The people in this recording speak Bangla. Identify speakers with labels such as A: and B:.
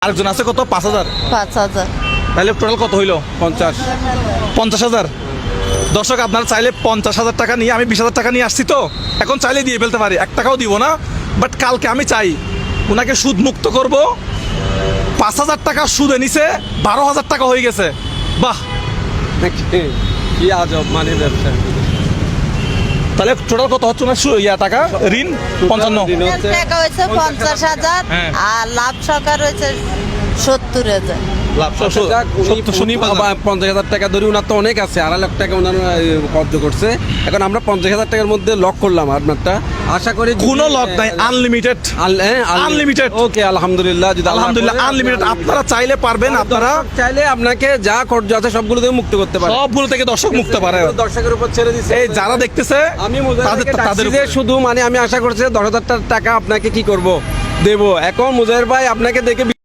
A: আরেকজন আছে কত 5,000,
B: 5,000।
A: তাহলে টোটাল কত হইলো? 50,000। দর্শক আপনারা চাইলে 50,000 টাকা নিয়ে, আমি 20,000 টাকা নিয়ে আসছি তো, এখন চাইলে দিয়ে ফেলতে পারি, 1 টাকাও দিব না। বাট কালকে আমি চাই ওনাকে সুদ মুক্ত করব। 5,000 টাকা সুদে নিছে, 12,000 টাকা হয়ে গেছে। বাহ,
C: কি আজব মানে ব্যবসা।
A: তাহলে টোটাল কত হচ্ছে না টাকা ঋণ? 55।
B: টাকা হয়েছে 50,000
A: হ্যাঁ।
B: আর লাভ সহকার হয়েছে 70,000।
A: লাভ
C: যাক, উনি 50,000 টাকা ধরে উনার তো অনেক আছে, 2.5 লাখ টাকা উনার কব্জ করছে। এখন আমরা 50,000 টাকার মধ্যে লক করলাম আপনারটা, আশা করি
A: কোনো লক নাই, আনলিমিটেড। আনলিমিটেড।
C: ওকে, আলহামদুলিল্লাহ। যদি
A: আলহামদুলিল্লাহ আনলিমিটেড। আপনারা চাইলে পারবেন, আপনারা
C: চাইলে আপনাকে যা খরচ আছে সবগুলো থেকে মুক্ত করতে পারেন।
A: সবগুলো থেকে দর্শক মুক্ত পারে।
C: দর্শকের উপর ছেড়ে দিচ্ছে।
A: এই যারা দেখতেছে
C: আমি
A: তাদের
C: তাদের শুধু মানে আমি আশা করছি 10,000 টাকা আপনাকে কি করব দেব। এখন মুজাহির ভাই আপনাকে দেখে